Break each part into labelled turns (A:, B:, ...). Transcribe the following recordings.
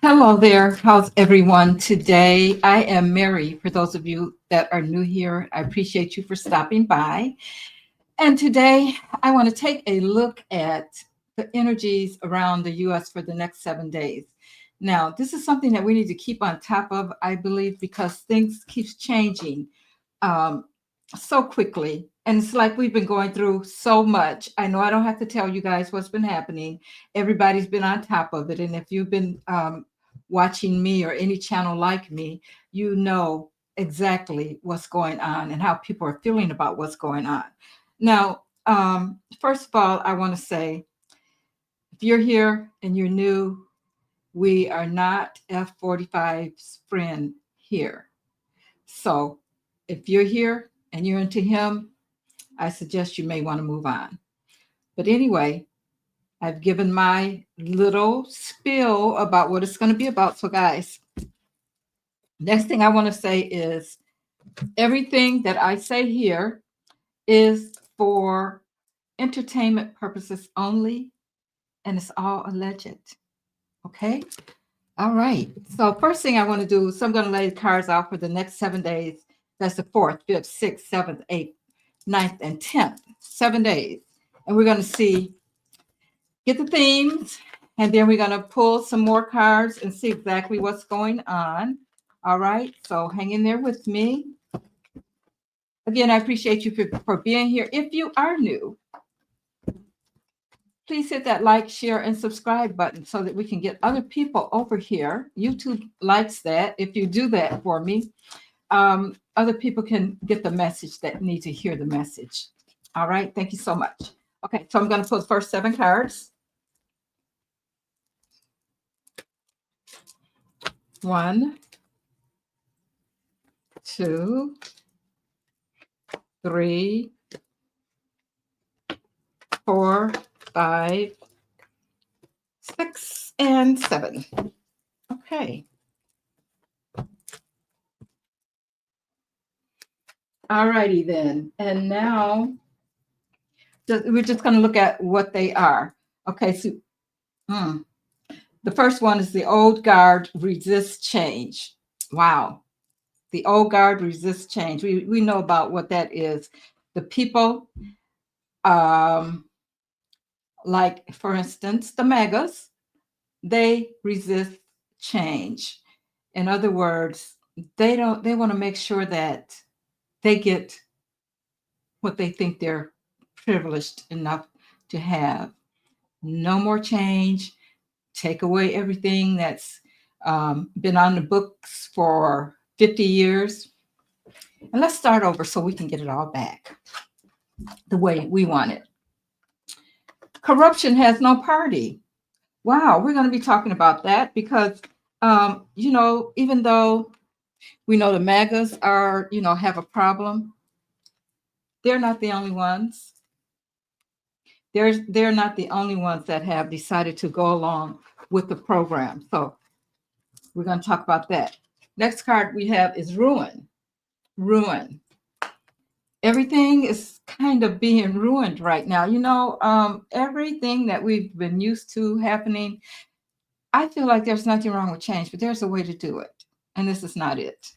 A: Hello there. How's everyone today? I am Mary. For those of you that are new here, I appreciate you for stopping by. And today I want to take a look at the energies around the US for the next 7 days. Now, this is something that we need to keep on top of, I believe, because things keeps changing um, so quickly. And it's like we've been going through so much. I know I don't have to tell you guys what's been happening. Everybody's been on top of it. And if you've been watching me or any channel like me, you know exactly what's going on and how people are feeling about what's going on. Now, first of all, I want to say if you're here and you're new, we are not F45's friend here. So if you're here and you're into him, I suggest you may want to move on. But anyway, I've given my little spiel about what it's going to be about. So, guys, next thing I want to say is everything that I say here is for entertainment purposes only, and it's all alleged. Okay. All right. So, first thing I want to do is I'm going to lay the cards out for the next 7 days. That's the 4th, 5th, 6th, 7th, 8th, 9th, and 10th. 7 days. And we're going to get the themes, and then we're going to pull some more cards and see exactly what's going on. All right. So, hang in there with me. Again, I appreciate you for being here. If you are new, please hit that like, share, and subscribe button so that we can get other people over here. YouTube likes that. If you do that for me, other people can get the message that need to hear the message. All right. Thank you so much. Okay. So I'm going to pull the first 7 cards. 1, 2, 3, 4, 5, 6, and 7. Okay. All righty then. And now we're just going to look at what they are. Okay. So the first one is the old guard resists change. Wow. The old guard resists change. We know about what that is. The people, um, like for instance, the megas, they resist change. In other words, they want to make sure that they get what they think they're privileged enough to have. No more change. Take away everything that's been on the books for 50 years. And let's start over so we can get it all back the way we want it. Corruption has no party. Wow, we're going to be talking about that because, even though we know the MAGAs are, have a problem, they're not the only ones. They're not the only ones that have decided to go along with the program. So we're going to talk about that. Next card we have is ruin. Ruin. Everything is kind of being ruined right now. Everything that we've been used to happening, I feel like there's nothing wrong with change, but there's a way to do it. And this is not it.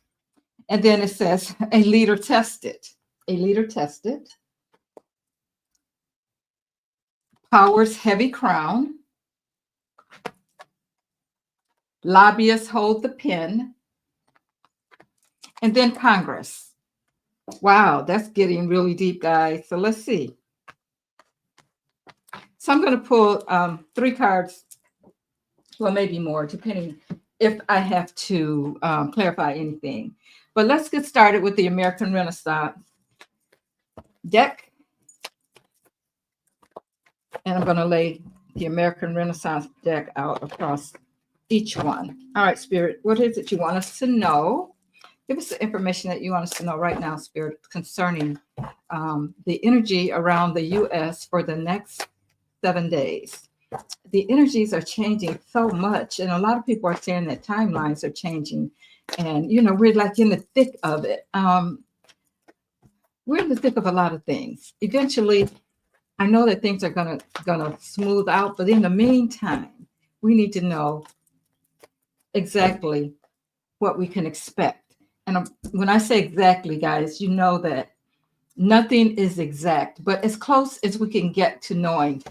A: And then it says a leader tested. A leader tested. Power's heavy crown. Lobbyists hold the pen. And then Congress. Wow, that's getting really deep, guys. So let's see. So I'm going to pull 3 cards, well, maybe more, depending if I have to clarify anything. But let's get started with the American Renaissance deck. And I'm going to lay the American Renaissance deck out across each one. All right, Spirit, what is it you want us to know? Give us the information that you want us to know right now, Spirit, concerning the energy around the U.S. for the next 7 days. The energies are changing so much, and a lot of people are saying that timelines are changing, and we're like in the thick of it. We're in the thick of a lot of things. Eventually, I know that things are gonna smooth out, but in the meantime, we need to know exactly what we can expect. And when I say exactly, guys, you know that nothing is exact, but as close as we can get to knowing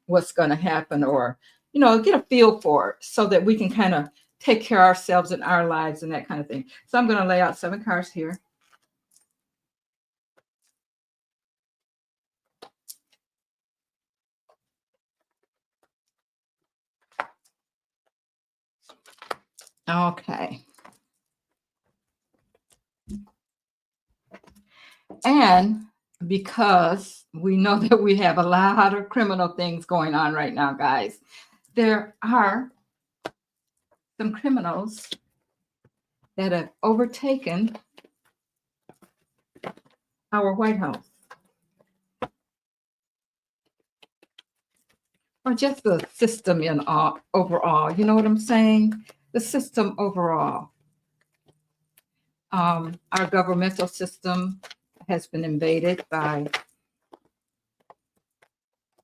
A: what's going to happen, or get a feel for it, so that we can kind of take care of ourselves and our lives and that kind of thing. So I'm going to lay out 7 cards here. Okay. And because we know that we have a lot of criminal things going on right now, guys, there are some criminals that have overtaken our White House, or just the system in all overall. You know what I'm saying? The system overall. Our governmental system has been invaded by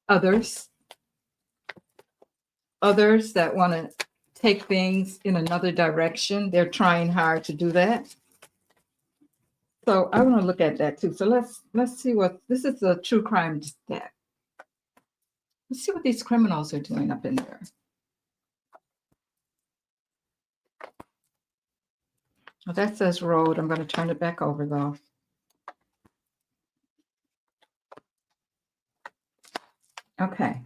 A: others, others that want to take things in another direction. They're trying hard to do that. So I want to look at that too. So let's see what this is, a true crime deck. Let's see what these criminals are doing up in there. Well, that says road. I'm going to turn it back over though. Okay.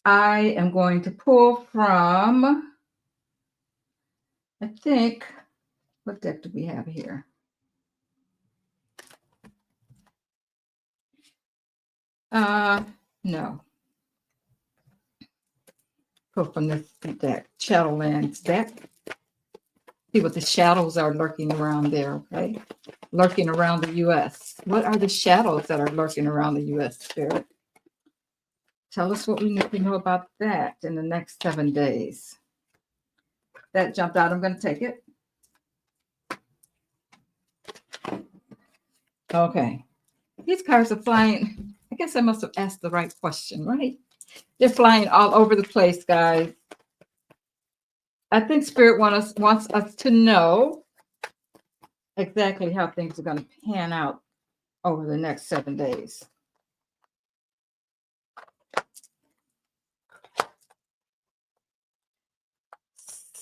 A: I am going to pull from, I think, what deck do we have here? No. Pull from this deck, Shadowlands deck. See what the shadows are lurking around there, okay? Lurking around the U.S. What are the shadows that are lurking around the U.S., Spirit? Tell us what we need to know about that in the next 7 days. That jumped out. I'm going to take it. Okay. These cards are flying. I guess I must have asked the right question, right? They're flying all over the place, guys. I think Spirit wants us to know exactly how things are going to pan out over the next 7 days.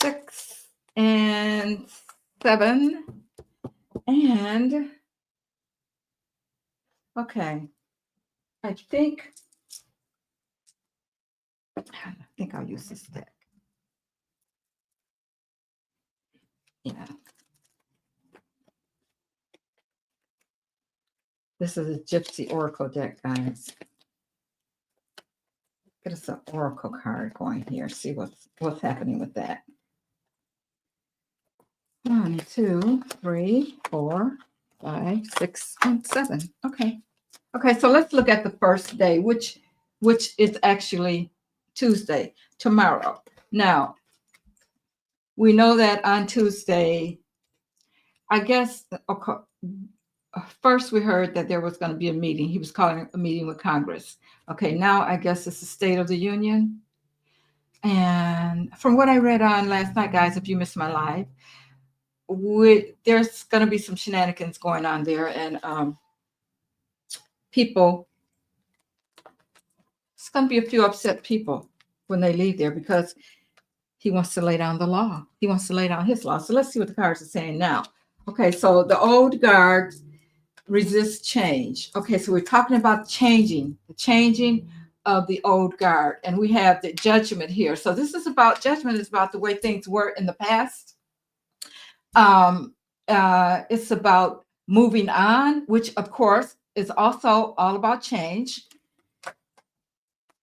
A: 6 and 7. And okay, I think I'll use this deck. Yeah. This is a Gypsy Oracle deck, guys. Get us an Oracle card going here. See what's happening with that. 1, 2, 3, 4, 5, 6, and 7. Okay. Okay, so let's look at the first day, which is actually Tuesday, tomorrow. Now, we know that on Tuesday, I guess, okay, first we heard that there was going to be a meeting. He was calling a meeting with Congress. Okay, now I guess it's the State of the Union. And from what I read on last night, guys, if you missed my live, there's going to be some shenanigans going on there, and people, it's going to be a few upset people when they leave there, because he wants to lay down the law. He wants to lay down his law. So let's see what the cards are saying now. Okay, so the old guard resist change. Okay, so we're talking about the changing of the old guard, and we have the judgment here. So this is about judgment, is about the way things were in the past. It's about moving on, which of course is also all about change.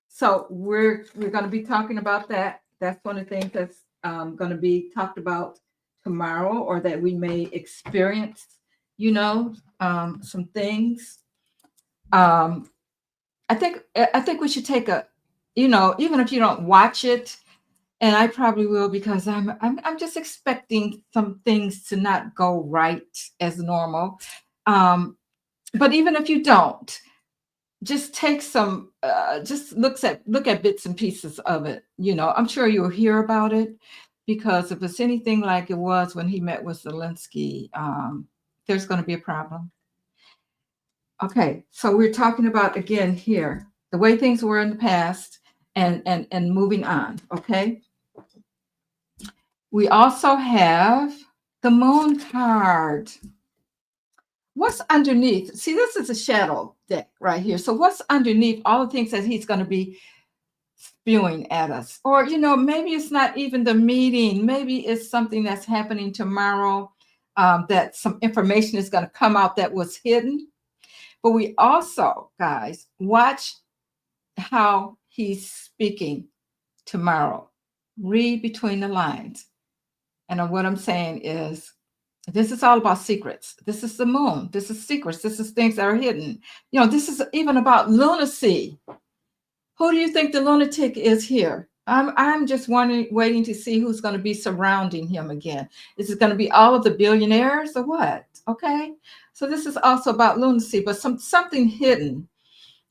A: So we're going to be talking about that. That's one of the things that's going to be talked about tomorrow, or that we may experience, some things. I think we should take even if you don't watch it, and I probably will, because I'm just expecting some things to not go right as normal. But even if you don't, just take some just look at bits and pieces of it. I'm sure you'll hear about it, because if it's anything like it was when he met with Zelensky, there's going to be a problem. Okay, so we're talking about again here the way things were in the past, and moving on. Okay, we also have the moon card. What's underneath? See, this is a shadow deck right here. So what's underneath all the things that he's going to be spewing at us? Or, maybe it's not even the meeting. Maybe it's something that's happening tomorrow, that some information is going to come out that was hidden. But we also, guys, watch how he's speaking tomorrow. Read between the lines. And what I'm saying is, this is all about secrets. This is the moon. This is secrets. This is things that are hidden. This is even about lunacy. Who do you think the lunatic is here? I'm just waiting to see who's going to be surrounding him again. Is it going to be all of the billionaires or what? Okay. So this is also about lunacy, but something hidden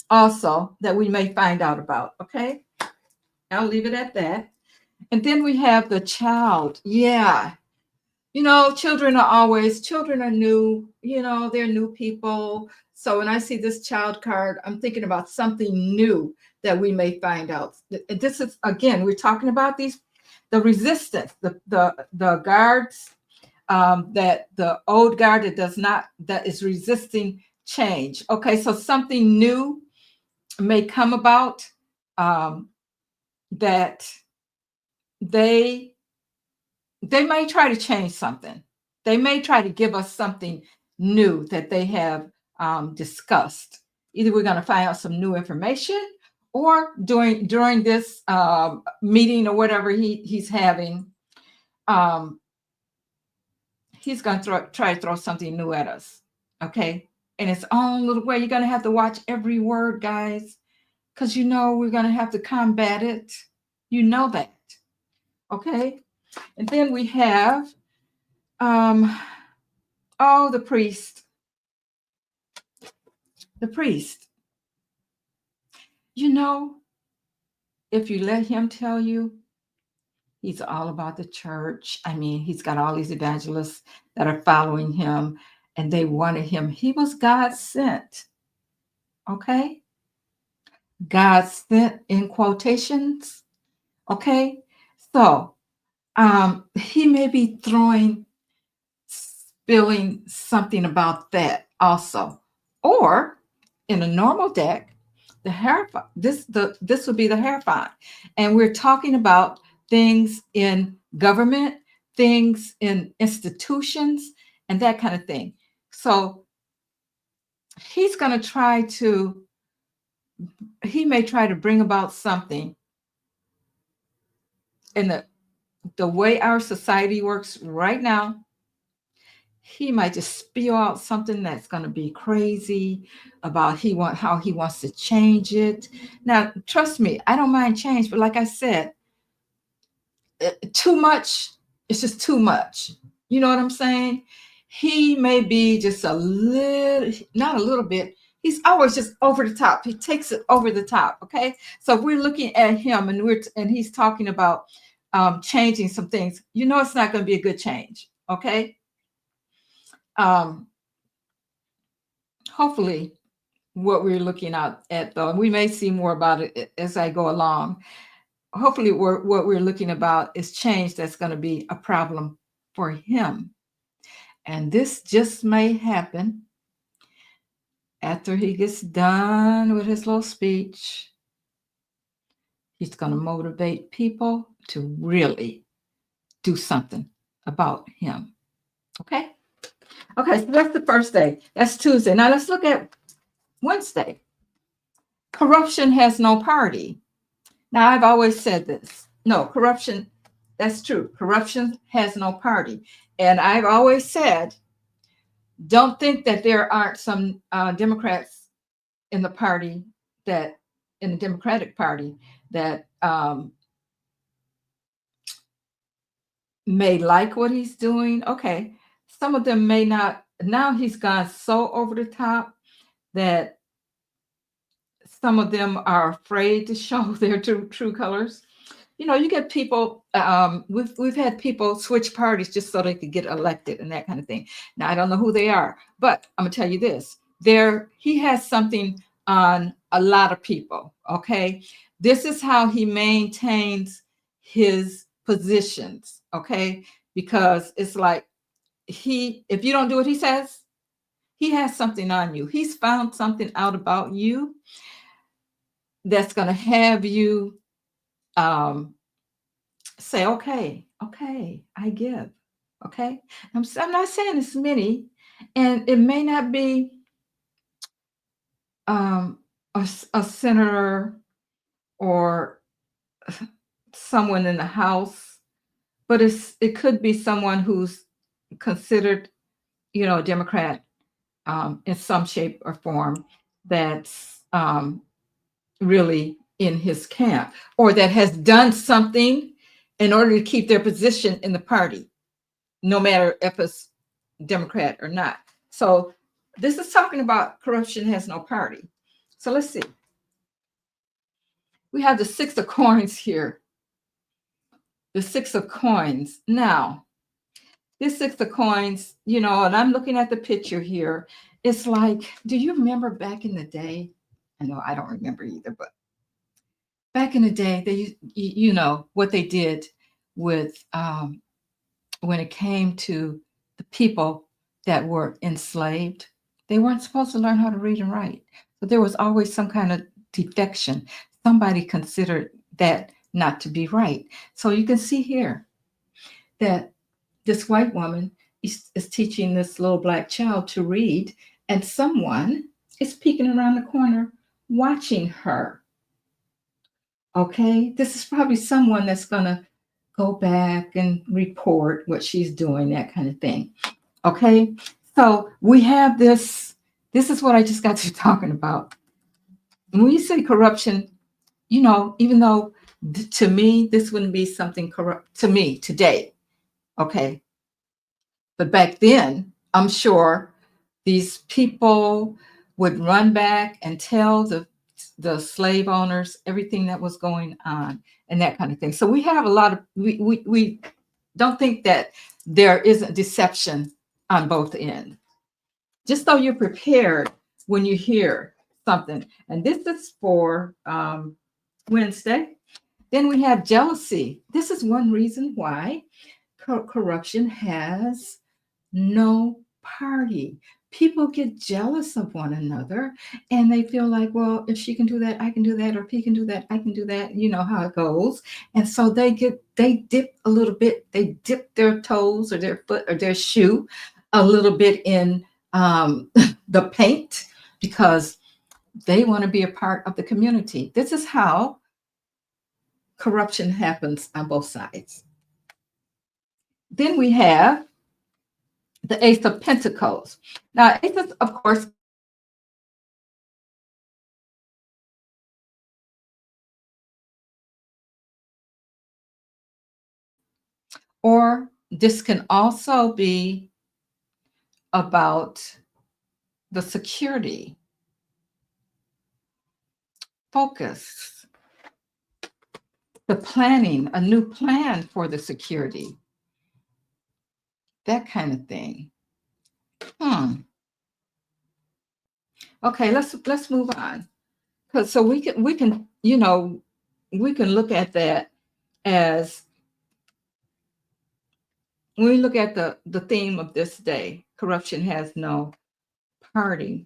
A: also that we may find out about. Okay. I'll leave it at that. And then we have the child. Yeah. Children are new, they're new people. So when I see this child card, I'm thinking about something new that we may find out. This is, again, we're talking about the resistance, the guards, that the old guard that is resisting change. Okay, so something new may come about, that they they may try to change something. They may try to give us something new that they have discussed. Either we're going to find out some new information, or during this meeting or whatever he's having, um, he's going to try to throw something new at us. Okay, in its own little way. You're going to have to watch every word, guys, because we're going to have to combat it. You know that. Okay, and then we have um, oh, the priest. The priest. You know, if you let him tell you, he's all about the church. I mean, he's got all these evangelists that are following him, and they wanted him. He was God sent. Okay? God sent in quotations. Okay? So, he may be spilling something about that also. Or in a normal deck, the Hierophant, this would be the Hierophant. And we're talking about things in government, things in institutions, and that kind of thing. So he's going to he may try to bring about something in the way our society works right now. He might just spew out something that's going to be crazy about how he wants to change it. Now, trust me, I don't mind change, but like I said, too much, it's just too much. You know what I'm saying? He may be just a little, not a little bit. He's always just over the top. He takes it over the top. Okay. So if we're looking at him and he's talking about changing some things, it's not going to be a good change. Okay. Um, Hopefully what we're looking at though, and we may see more about it as I go along. Hopefully what we're looking about is change that's going to be a problem for him. And this just may happen after he gets done with his little speech. He's going to motivate people to really do something about him. Okay? Okay, so that's the first day. That's Tuesday. Now let's look at Wednesday. Corruption has no party. Now, I've always said this. No, corruption, that's true. Corruption has no party. And I've always said, don't think that there aren't some Democrats in the party in the Democratic Party that may like what he's doing. Okay. Some of them may not. Now he's gone so over the top that some of them are afraid to show their true colors. You get people. We've had people switch parties just so they could get elected and that kind of thing. Now I don't know who they are, but I'm gonna tell you this: he has something on a lot of people. Okay, this is how he maintains his positions. Okay, because it's like if you don't do what he says, he has something on you. He's found something out about you that's gonna have you. Um, Say, okay, I give. Okay. I'm not saying it's many, and it may not be um, a senator or someone in the House, but it could be someone who's considered, a Democrat in some shape or form that's really in his camp or that has done something in order to keep their position in the party, no matter if it's Democrat or not. So this is talking about corruption has no party. So let's see. We have the six of coins here. The six of coins. Now, this six of coins, and I'm looking at the picture here. It's like, do you remember back in the day? I know I don't remember either, but back in the day, what they did with when it came to the people that were enslaved, they weren't supposed to learn how to read and write. So there was always some kind of defection. Somebody considered that not to be right. So you can see here that this white woman is teaching this little black child to read, and someone is peeking around the corner watching her. Okay, this is probably someone that's going to go back and report what she's doing, that kind of thing. Okay, so we have this. This is what I just got to talking about. When you say corruption, even though to me this wouldn't be something corrupt to me today. Okay, but back then, I'm sure these people would run back and tell the slave owners everything that was going on and that kind of thing. So we have a lot of we don't think that there isn't deception on both ends. Just so you're prepared when you hear something. And this is for Wednesday. Then we have jealousy. This is one reason why corruption has no party. People get jealous of one another and they feel like, well, if she can do that, I can do that, or if he can do that, I can do that. You know how it goes. And so they dip a little bit, they dip their toes or their foot or their shoe a little bit in the paint because they want to be a part of the community. This is how corruption happens on both sides. Then we have the Ace of Pentacles. Now, aces, of course, or this can also be about the security, focus, the planning, a new plan for the security, that kind of thing. Okay, let's move on. So we can we can look at that as when we look at the theme of this day, corruption has no party.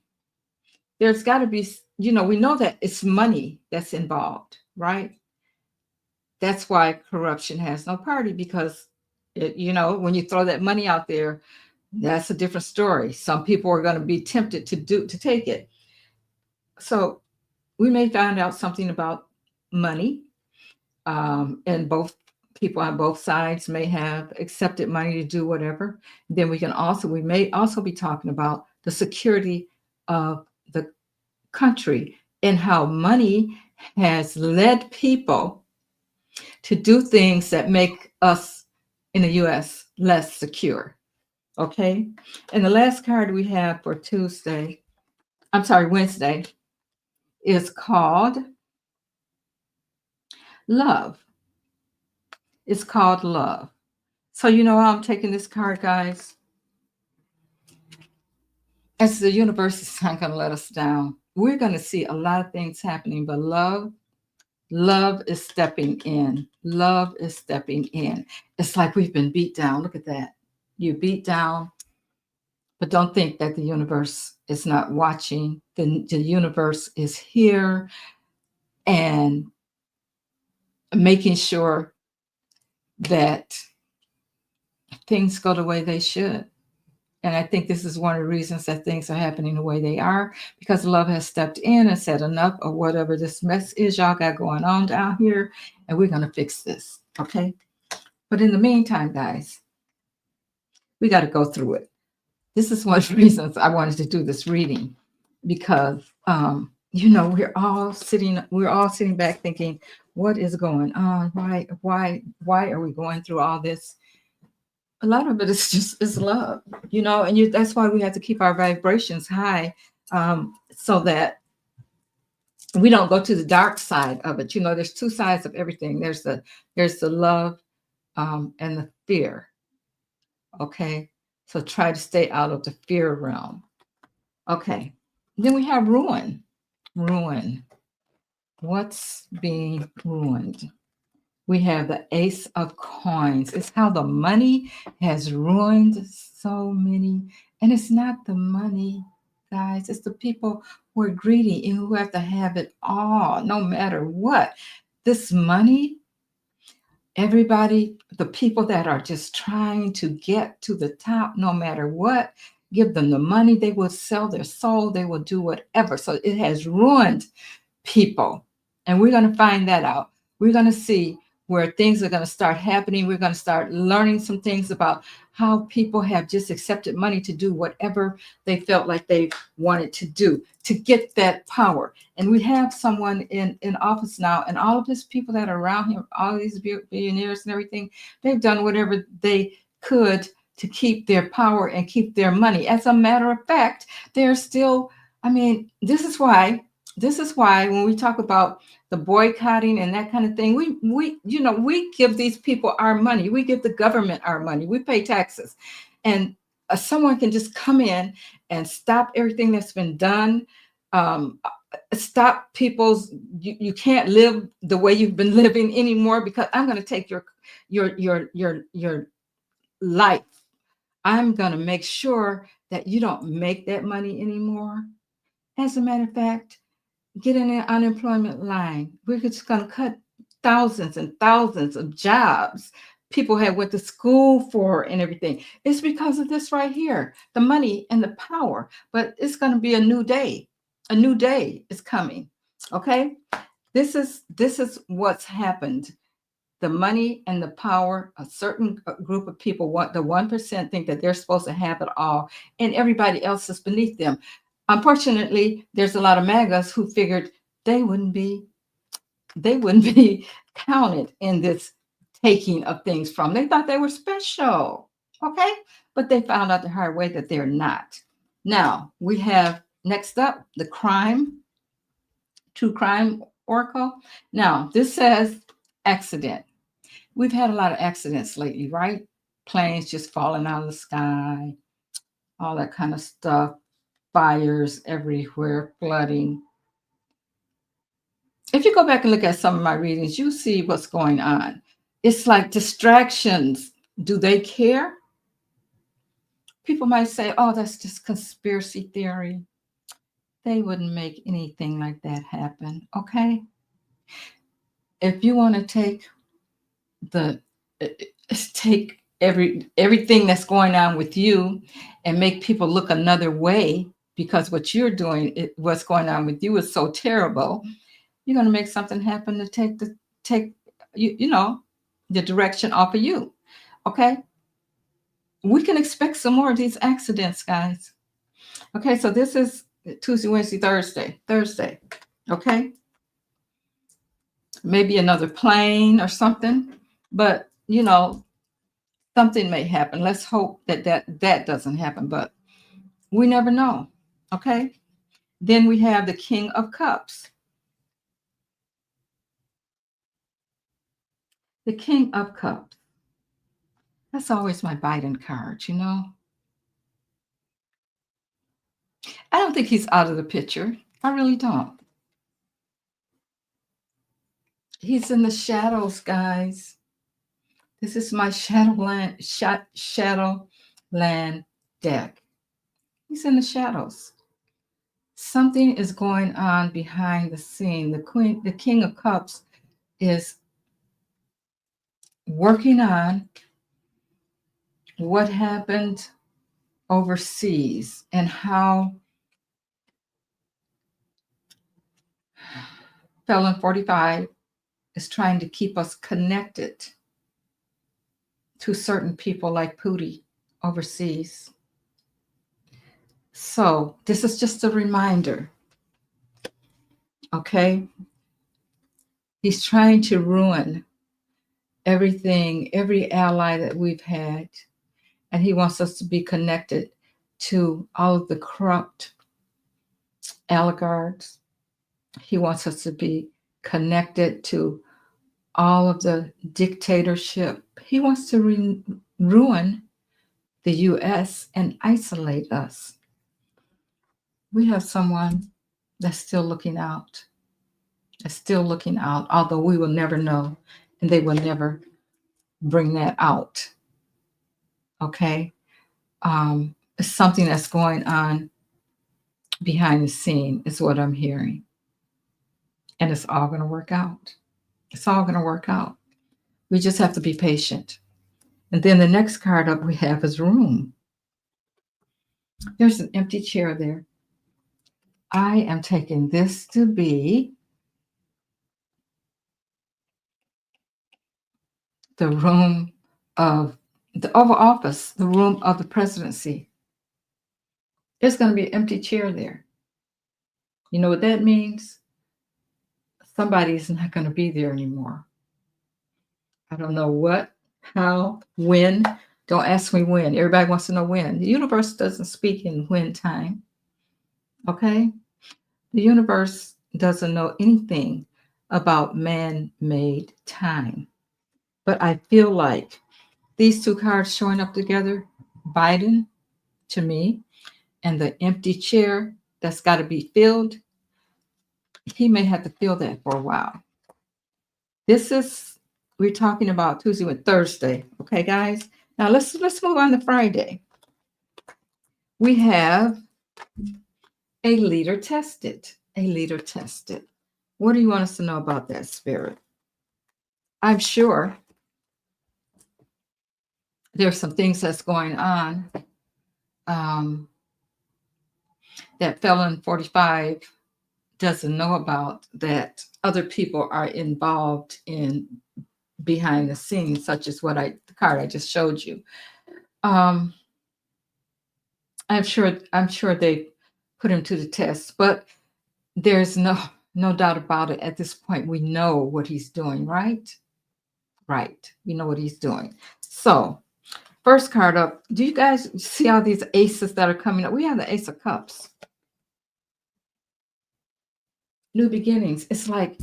A: There's got to be, we know that it's money that's involved, right? That's why corruption has no party because, when you throw that money out there, that's a different story. Some people are going to be tempted to take it. So we may find out something about money, and both people on both sides may have accepted money to do whatever. Then we may also be talking about the security of the country and how money has led people to do things that make us in the US less secure. Okay. And the last card we have for Wednesday is called love. It's called love. So you know how I'm taking this card, guys? As the universe is not going to let us down. We're going to see a lot of things happening, but love is stepping in. Love is stepping in. It's like we've been beat down. Look at that. You beat down, but don't think that the universe is not watching. The universe is here and making sure that things go the way they should. And I think this is one of the reasons that things are happening the way they are, because love has stepped in and said enough of whatever this mess is y'all got going on down here, and we're going to fix this. Okay. But in the meantime, guys, we got to go through it. This is one of the reasons I wanted to do this reading, because we're all sitting back thinking, what is going on? Why are we going through all this? A lot of it is just is love, and that's why we have to keep our vibrations high, so that we don't go to the dark side of it. There's two sides of everything. There's the love, and the fear. Okay, so try to stay out of the fear realm. Okay, then we have ruin. Ruin. What's being ruined? We have the Ace of Coins. It's how the money has ruined so many. And it's not the money, guys. It's the people who are greedy and who have to have it all, no matter what. This money, everybody, the people that are just trying to get to the top, no matter what, give them the money. They will sell their soul. They will do whatever. So it has ruined people. And we're going to find that out. We're going to see where things are going to start happening. We're going to start learning some things about how people have just accepted money to do whatever they felt like they wanted to do to get that power. And we have someone in office now, and all of these people that are around him, all these billionaires and everything, they've done whatever they could to keep their power and keep their money. As a matter of fact, they're still, this is why when we talk about the boycotting and that kind of thing, we give these people our money. We give the government our money. We pay taxes. And someone can just come in and stop everything that's been done. Stop people's, you can't live the way you've been living anymore, because I'm going to take your life. I'm going to make sure that you don't make that money anymore. As a matter of fact, get in the unemployment line. We're just going to cut thousands and thousands of jobs people had went to school for and everything. It's because of this right here, the money and the power. But it's going to be a new day. A new day is coming. Okay, this is what's happened. The money and the power, a certain group of people, the 1%, think that they're supposed to have it all, and everybody else is beneath them. Unfortunately, there's a lot of MAGAs who figured they wouldn't be counted in this taking of things from. They thought they were special, okay? But they found out the hard way that they're not. Now, we have next up the true crime oracle. Now, this says accident. We've had a lot of accidents lately, right? Planes just falling out of the sky, all that kind of stuff, fires everywhere, flooding. If you go back and look at some of my readings, you see what's going on. It's like distractions. Do they care? People might say, oh, that's just conspiracy theory. They wouldn't make anything like that happen, okay? If you want to take everything that's going on with you and make people look another way because what you're doing, what's going on with you is so terrible, you're going to make something happen to take the direction off of you. Okay, we can expect some more of these accidents, guys. Okay, so this is Tuesday, Wednesday, Thursday. Okay, maybe another plane or something, but something may happen. Let's hope that doesn't happen, but we never know. Okay, then we have the King of Cups. The King of Cups. That's always my Biden card, you know? I don't think he's out of the picture. I really don't. He's in the shadows, guys. This is my Shadowland deck. He's in the shadows. Something is going on behind the scene. The King of Cups is working on what happened overseas and how Felon 45 is trying to keep us connected to certain people like Pootie overseas. So this is just a reminder, okay? He's trying to ruin everything, every ally that we've had. And he wants us to be connected to all of the corrupt oligarchs. He wants us to be connected to all of the dictatorship. He wants to ruin the US and isolate us. We have someone that's still looking out, although we will never know and they will never bring that out. Okay? It's something that's going on behind the scene, is what I'm hearing. And it's all going to work out. It's all going to work out. We just have to be patient. And then the next card up we have is room. There's an empty chair there. I am taking this to be the room of the Oval Office, the room of the presidency. There's going to be an empty chair there. You know what that means? Somebody's not going to be there anymore. I don't know what, how, when. Don't ask me when. Everybody wants to know when. The universe doesn't speak in when time. Okay? The universe doesn't know anything about man-made time. But I feel like these two cards showing up together, Biden to me, and the empty chair that's got to be filled, he may have to fill that for a while. We're talking about Tuesday and Thursday. Okay, guys? Now let's move on to Friday. We have a leader tested. A leader tested. What do you want us to know about that, Spirit? I'm sure there's some things that's going on that Felon 45 doesn't know about, that other people are involved in behind the scenes, such as the card I just showed you. I'm sure they put him to the test, but there's no doubt about it. At this point, we know what he's doing, right? Right. We know what he's doing. So first card up. Do you guys see all these aces that are coming up? We have the Ace of Cups. New beginnings. It's like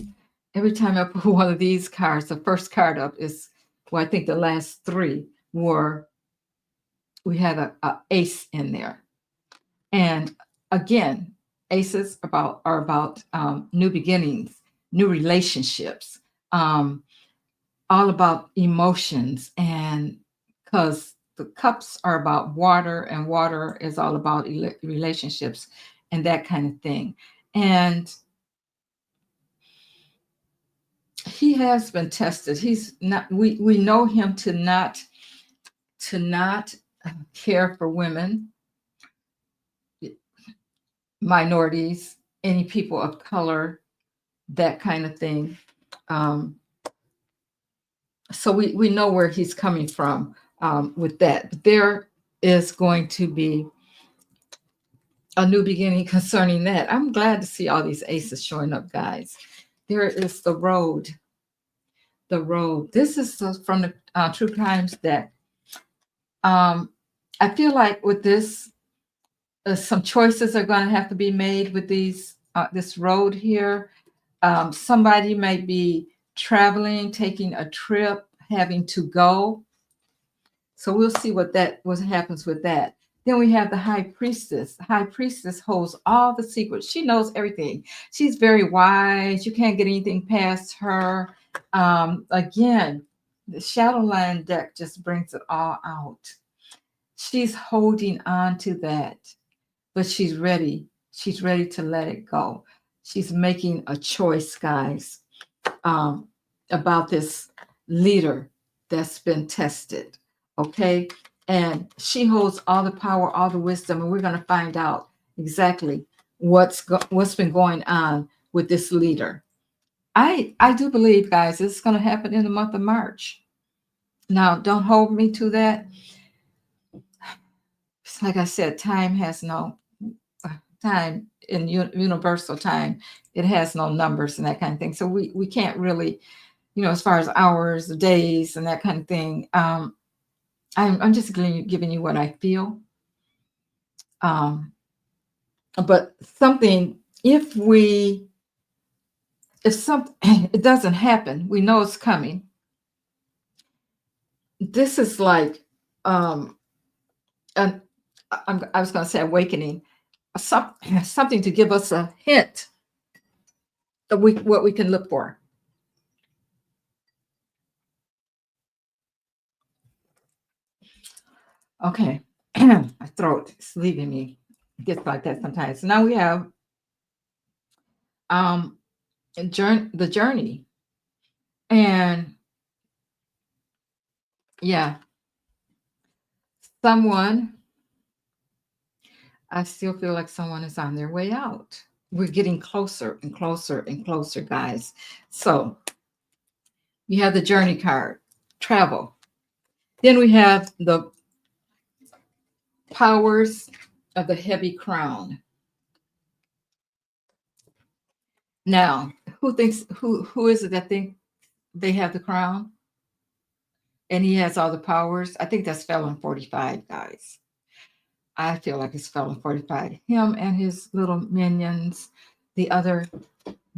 A: every time I put one of these cards, the first card up is, well, I think the last three we had a ace in there. And again, aces are about new beginnings, new relationships, all about emotions. And because the cups are about water, and water is all about relationships and that kind of thing. And he has been tested. He's not, we know him to not care for women, minorities, any people of color, that kind of thing. So we know where he's coming from with that. But there is going to be a new beginning concerning that. I'm glad to see all these aces showing up, guys. There is the road. The road. This is from the True Crimes deck. I feel like with this, some choices are going to have to be made with this road here. Somebody might be traveling, taking a trip, having to go. So we'll see what happens with that. Then we have the high priestess. High priestess holds all the secrets. She knows everything. She's very wise. You can't get anything past her. Again, the shadow line deck just brings it all out. She's holding on to that, but she's ready. She's ready to let it go. She's making a choice, guys, um, about this leader that's been tested. Okay. And she holds all the power, all the wisdom, and we're going to find out exactly what's been going on with this leader. I do believe, guys, it's going to happen in the month of March. Now, don't hold me to that. It's like I said, time has no time in universal time. It has no numbers and that kind of thing. So we can't really, as far as hours, days, and that kind of thing. I'm just giving you what I feel. Um, but something, if something it doesn't happen, we know it's coming. This is like, um, an, I was going to say awakening, something to give us a hint of what we can look for. Okay, my throat is leaving me. It gets like that sometimes. So now we have um, the journey, and yeah, someone. I still feel like someone is on their way out. We're getting closer and closer and closer, guys. So you have the journey card, travel. Then we have the powers of the heavy crown. Now, who is it that think they have the crown and he has all the powers? I think that's Felon 45, guys. I feel like it's Felon 45. Him and his little minions, the other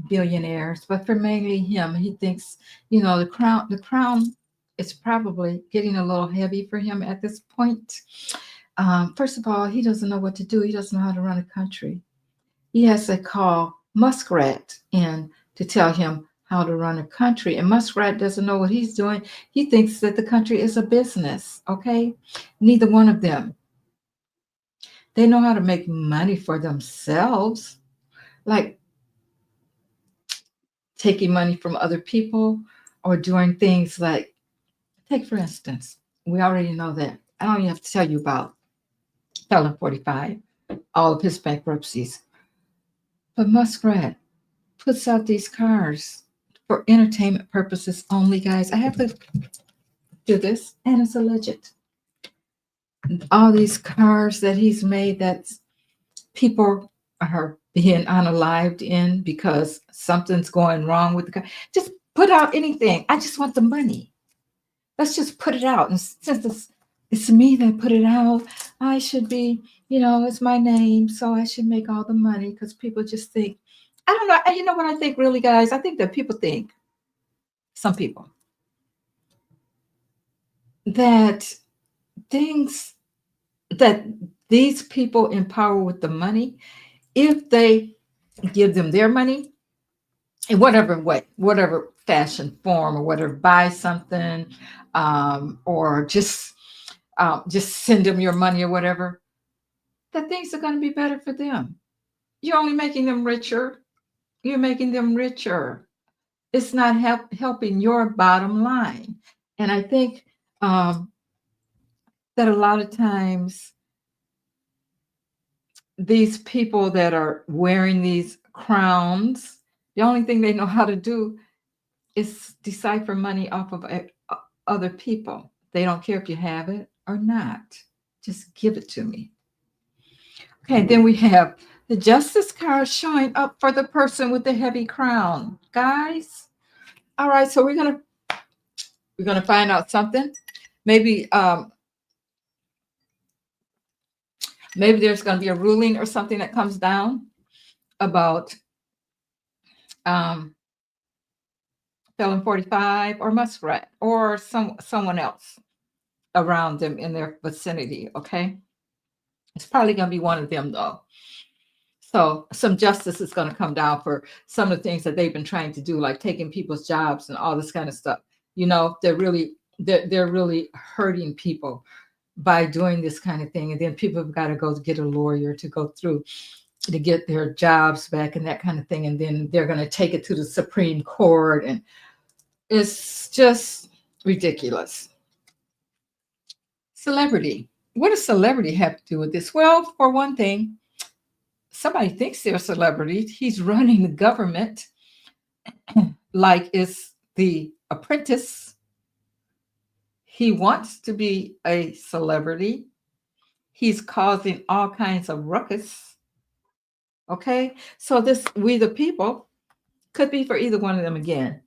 A: billionaires, but for mainly him, he thinks, the crown is probably getting a little heavy for him at this point. First of all, he doesn't know what to do. He doesn't know how to run a country. He has to call Muskrat in to tell him how to run a country. And Muskrat doesn't know what he's doing. He thinks that the country is a business. Okay. Neither one of them. They know how to make money for themselves, like taking money from other people or doing things like, take for instance, we already know that. I don't even have to tell you about Felon 45, all of his bankruptcies. But Muskrat puts out these cars for entertainment purposes only, guys. I have to do this, and it's alleged. All these cars that he's made that people are being unalived in because something's going wrong with the car. Just put out anything. I just want the money. Let's just put it out. And since it's me that put it out, I should be, it's my name, so I should make all the money because people just think, I don't know. You know what I think, really, guys? I think that people think, some people, that things that these people in power with the money, if they give them their money in whatever way, whatever fashion, form, or whatever, buy something, or just send them your money or whatever, that things are going to be better for them. You're only making them richer. You're making them richer. It's not helping your bottom line. And I think that a lot of times these people that are wearing these crowns, the only thing they know how to do is decipher money off of other people. They don't care if you have it or not. Just give it to me. Okay, then we have the justice card showing up for the person with the heavy crown. Guys, all right, so we're gonna find out something. Maybe maybe there's gonna be a ruling or something that comes down about um Felon 45 or Muskrat or someone else around them in their vicinity. Okay. It's probably going to be one of them though. So some justice is going to come down for some of the things that they've been trying to do, like taking people's jobs and all this kind of stuff. They're really hurting people by doing this kind of thing. And then people have got to go to get a lawyer to go through to get their jobs back and that kind of thing. And then they're going to take it to the Supreme Court. And it's just ridiculous. Celebrity. What does celebrity have to do with this? Well, for one thing, somebody thinks they're a celebrity. He's running the government like it's the apprentice. He wants to be a celebrity. He's causing all kinds of ruckus. Okay. So this we the people could be for either one of them again,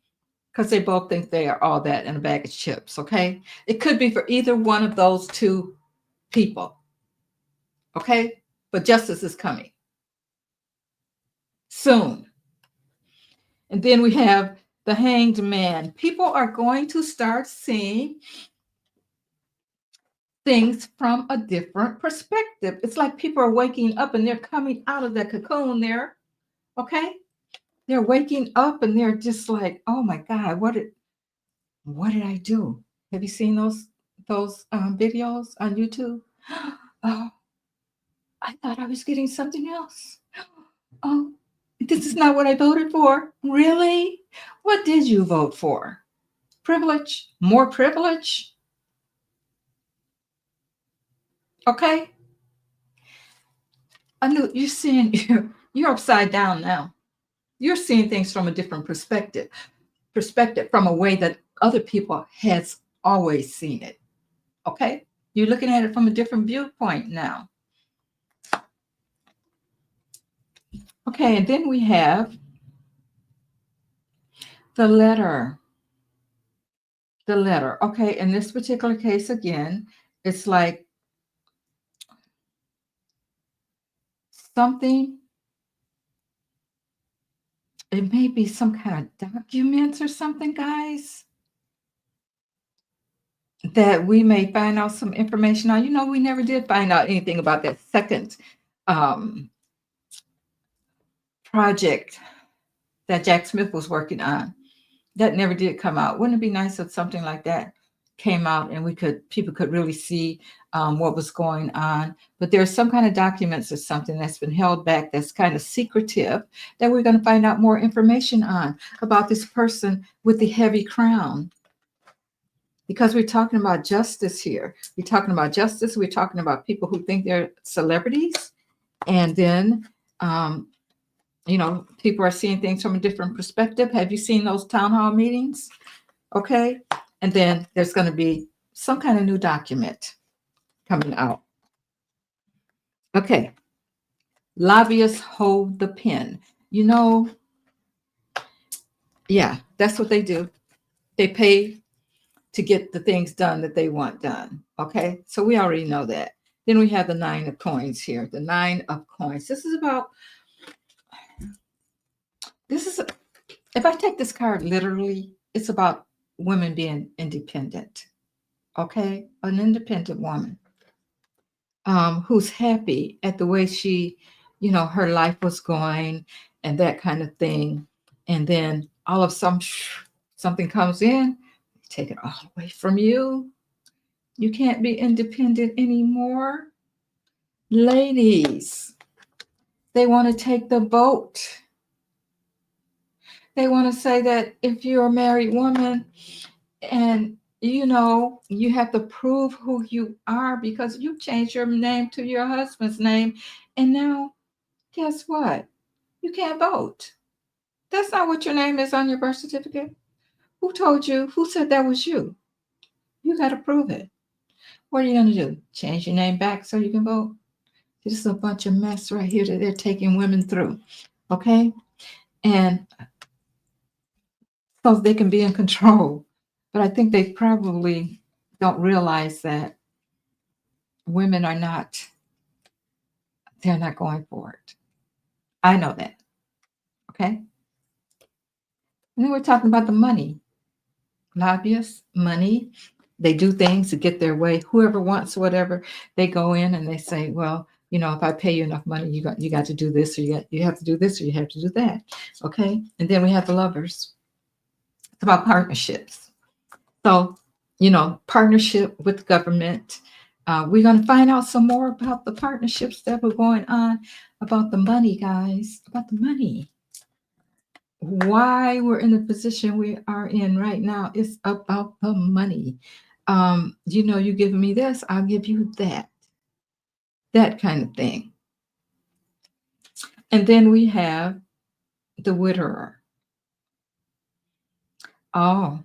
A: because they both think they are all that in a bag of chips. Okay. It could be for either one of those two people. Okay. But justice is coming soon. And then we have the hanged man. People are going to start seeing things from a different perspective. It's like people are waking up and they're coming out of the cocoon there. Okay. They're waking up and they're just like, oh my God, what did I do? Have you seen those videos on YouTube? Oh, I thought I was getting something else. Oh, this is not what I voted for. Really? What did you vote for? Privilege? More privilege? Okay. I knew you're seeing you're upside down now. You're seeing things from a different perspective from a way that other people has always seen it. Okay. You're looking at it from a different viewpoint now. Okay. And then we have the letter. The letter. Okay. In this particular case, again, it's like something, it may be some kind of documents or something, guys, that we may find out some information on. We never did find out anything about that second um, project that Jack Smith was working on. That never did come out. Wouldn't it be nice if something like that came out and people could really see what was going on? But there's some kind of documents or something that's been held back that's kind of secretive that we're going to find out more information on about this person with the heavy crown. Because we're talking about justice here. We're talking about justice. We're talking about people who think they're celebrities. And then um, people are seeing things from a different perspective. Have you seen those town hall meetings? Okay. And then there's going to be some kind of new document coming out. Okay. Lobbyists hold the pen. Yeah, that's what they do. They pay to get the things done that they want done. Okay. So we already know that. Then we have the 9 of coins here. The 9 of coins. This is if I take this card literally, it's about women being independent. Okay, an independent woman who's happy at the way her life was going and that kind of thing. And then all of something comes in, take it all away from you. You can't be independent anymore. Ladies, they want to take the vote. They want to say that if you're a married woman and you have to prove who you are because you changed your name to your husband's name. And now, guess what? You can't vote. That's not what your name is on your birth certificate. Who told you? Who said that was you? You got to prove it. What are you going to do? Change your name back so you can vote? This is a bunch of mess right here that they're taking women through. Okay? And so they can be in control. But I think they probably don't realize that women are not, they're not going for it. I know that. Okay. And then we're talking about the money. Lobbyists, money. They do things to get their way. Whoever wants whatever, they go in and they say, well, if I pay you enough money, you got to do this, or you have to do this, or you have to do that. Okay. And then we have the lovers. It's about partnerships. So, partnership with government. We're going to find out some more about the partnerships that were going on, about the money, guys, about the money. Why we're in the position we are in right now is about the money. You give me this, I'll give you that kind of thing. And then we have the widower. Oh,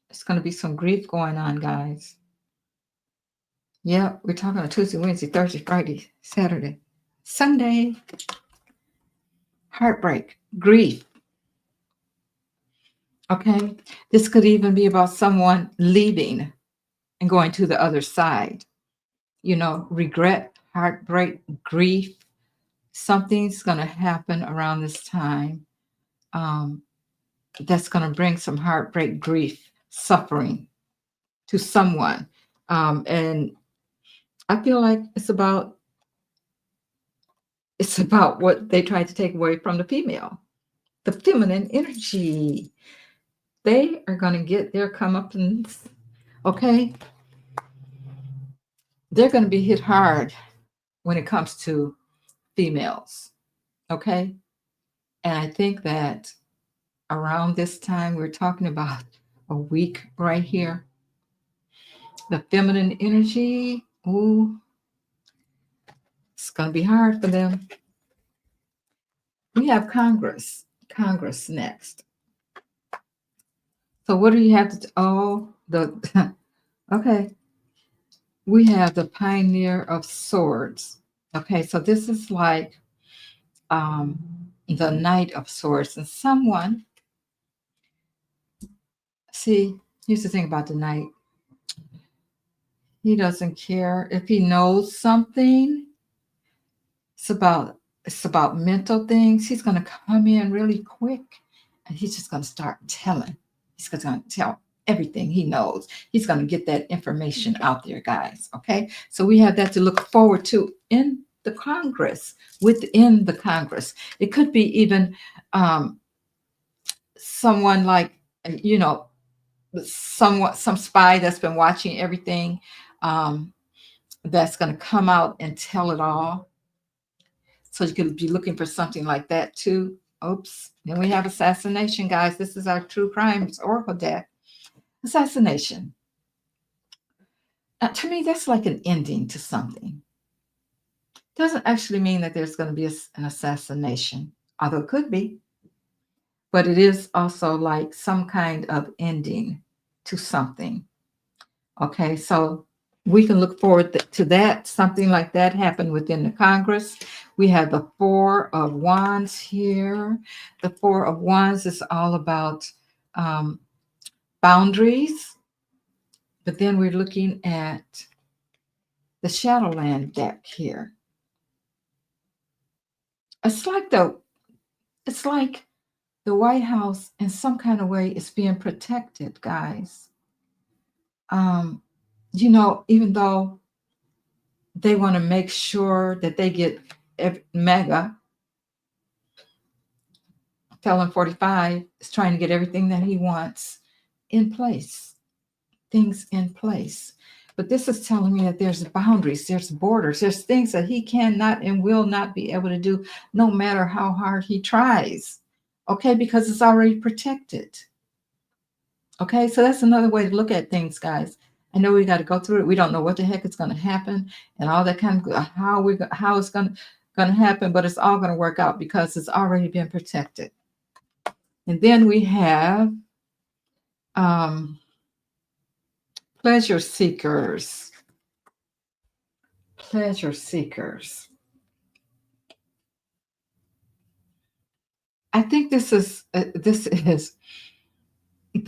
A: it's going to be some grief going on, guys. Yeah, we're talking on Tuesday, Wednesday, Thursday, Friday, Saturday, Sunday. Heartbreak, grief. Okay. This could even be about someone leaving and going to the other side. Regret, heartbreak, grief. Something's going to happen around this time, um, that's going to bring some heartbreak, grief, suffering to someone. And I feel like it's about what they tried to take away from the female, the feminine energy. They are going to get their comeuppance. Okay, they're going to be hit hard when it comes to females. Okay, and I think that around this time, we're talking about a week right here. The feminine energy, ooh, it's going to be hard for them. We have Congress next. So what do you have to? Oh, the okay. We have the Pioneer of Swords. Okay, so this is like um, the Knight of Swords, and someone. See, here's the thing about the Knight. He doesn't care if he knows something. It's about mental things. He's going to come in really quick, and he's just going to start telling. He's going to tell everything he knows. He's going to get that information out there, guys. Okay, so we have that to look forward to in the Congress. Within the Congress, it could be even someone like you know, some spy that's been watching everything. Um, that's going to come out and tell it all. So you could be looking for something like that too. Oops. Then we have assassination, guys. This is our true crimes oracle deck. Assassination. To me, that's like an ending to something. Doesn't actually mean that there's going to be an assassination, although it could be. But it is also like some kind of ending to something. Okay, so we can look forward to that. Something like that happened within the Congress. We have the Four of Wands here. The Four of Wands is all about um, boundaries, but then we're looking at the Shadowland deck here. It's like the White House in some kind of way is being protected, guys. Um, even though they want to make sure that they get mega. Felon 45 is trying to get everything that he wants in place, things in place. But this is telling me that there's boundaries, there's borders, there's things that he cannot and will not be able to do no matter how hard he tries. Okay, because it's already protected. Okay, so that's another way to look at things, guys. I know we got to go through it. We don't know what the heck is going to happen and all that kind of how it's going to happen, but it's all going to work out because it's already been protected. And then we have um, pleasure seekers. Pleasure seekers. I think this is the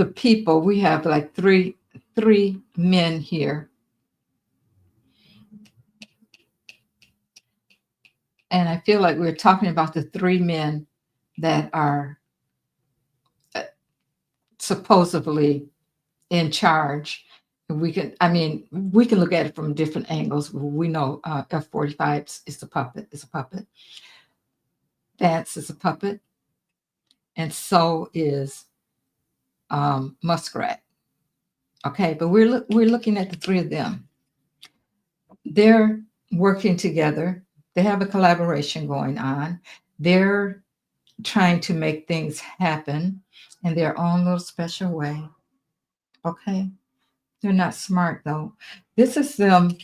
A: people. We have like three men here, and I feel like we're talking about the three men that are supposedly in charge. We can look at it from different angles. We know F-45 is a puppet, Vance is a puppet, and so is Muskrat. Okay, but we're looking at the three of them. They're working together. They have a collaboration going on. They're trying to make things happen in their own little special way. Okay, they're not smart though. This is them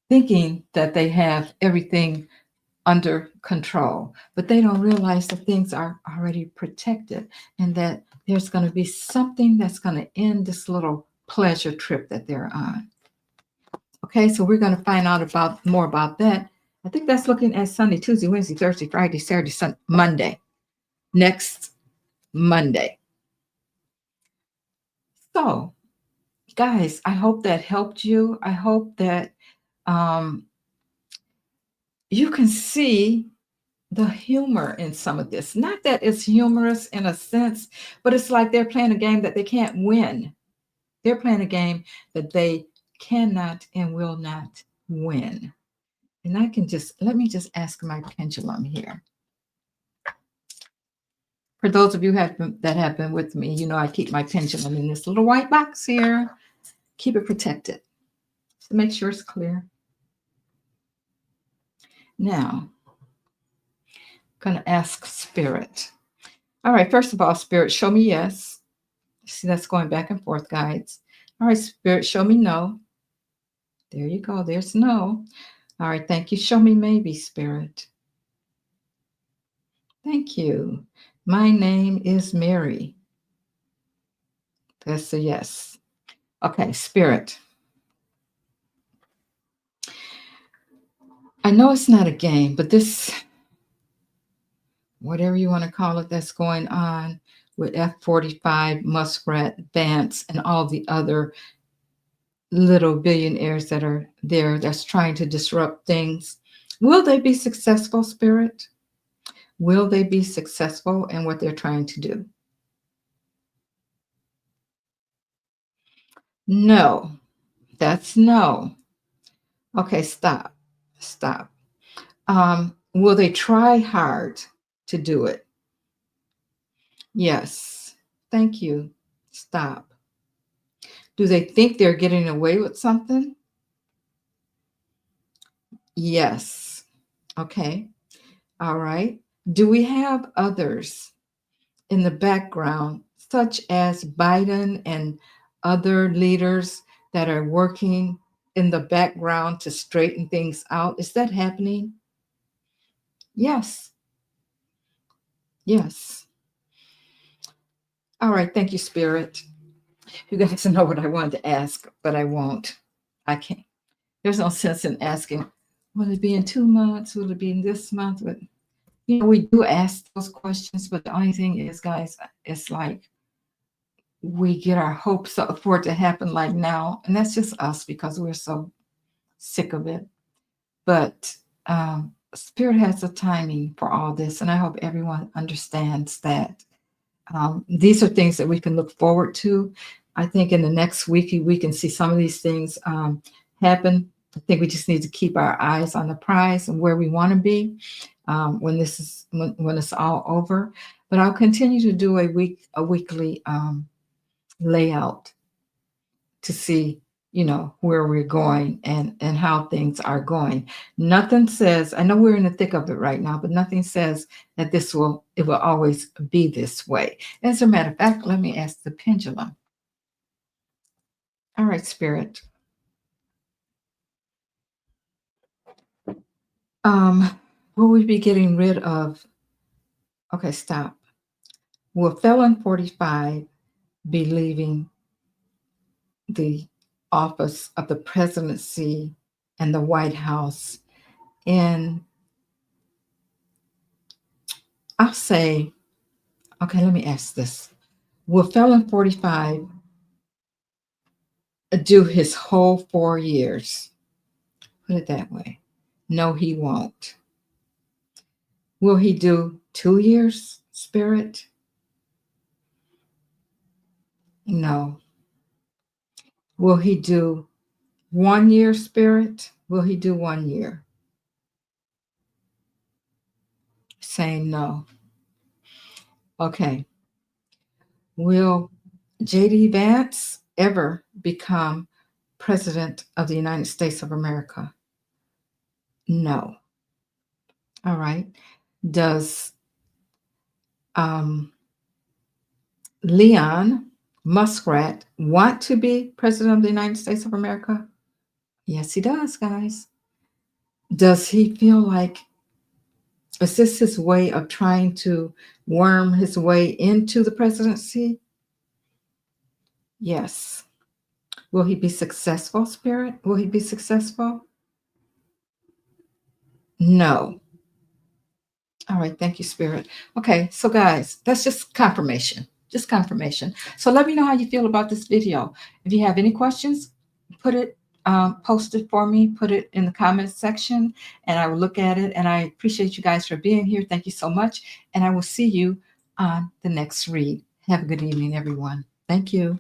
A: thinking that they have everything under control, but they don't realize that things are already protected and that there's going to be something that's going to end this little pleasure trip that they're on. Okay, so we're going to find out about more about that. I think that's looking at Sunday, Tuesday, Wednesday, Thursday, Friday, Saturday, Sunday, Monday, next Monday. So, guys, I hope that helped you. I hope that um, you can see the humor in some of this. Not that it's humorous in a sense, but it's like they're playing a game that they can't win. They're playing a game that they cannot and will not win. And I can just, let me just ask my pendulum here. For those of you that have been with me, you know I keep my pendulum in this little white box here. Keep it protected. So make sure it's clear. Now, I'm going to ask Spirit. All right, first of all, Spirit, show me yes. See, that's going back and forth, guides. All right, Spirit, show me no. There you go. There's no. All right, thank you. Show me maybe, Spirit. Thank you. My name is Mary. That's a yes. Okay, Spirit. I know it's not a game, but this, whatever you want to call it, that's going on with F-45, Muskrat, Vance, and all the other little billionaires that are there that's trying to disrupt things. Will they be successful, Spirit? Will they be successful in what they're trying to do? No, that's no. Okay, stop. Stop. Will they try hard to do it? Yes. Thank you. Stop. Do they think they're getting away with something? Yes. Okay. All right. Do we have others in the background, such as Biden and other leaders that are working in the background to straighten things out? Is that happening? Yes. Yes. All right. Thank you, Spirit. You guys know what I wanted to ask, but I won't. I can't. There's no sense in asking, will it be in 2 months? Will it be in this month? But, you know, we do ask those questions, but the only thing is, guys, it's like we get our hopes up for it to happen like now. And that's just us because we're so sick of it. But Spirit has a timing for all this. And I hope everyone understands that these are things that we can look forward to. I think in the next week, we can see some of these things happen. I think we just need to keep our eyes on the prize and where we want to be when it's all over. But I'll continue to do a weekly layout to see, you know, where we're going and how things are going. Nothing says, I know we're in the thick of it right now, but nothing says that it will always be this way. As a matter of fact, let me ask the pendulum. All right, Spirit. Will we be getting rid of, okay, stop. Will Felon 45 be leaving the office of the presidency and the White House in, I'll say, okay, let me ask this. Will Felon 45 do his whole 4 years? Put it that way. No, he won't. Will he do 2 years, Spirit? No. Will he do 1 year, Spirit? Will he do 1 year? Saying no. Okay. Will J.D. Vance ever become President of the United States of America? No. All right. Does um, Leon Muskrat want to be President of the United States of America? Yes, he does, guys. Does he feel like, is this his way of trying to worm his way into the presidency? Yes. Will he be successful, Spirit? Will he be successful? No. All right. Thank you, Spirit. Okay. So, guys, that's just confirmation. Just confirmation. So, let me know how you feel about this video. If you have any questions, put it, post it for me, put it in the comments section, and I will look at it. And I appreciate you guys for being here. Thank you so much. And I will see you on the next read. Have a good evening, everyone. Thank you.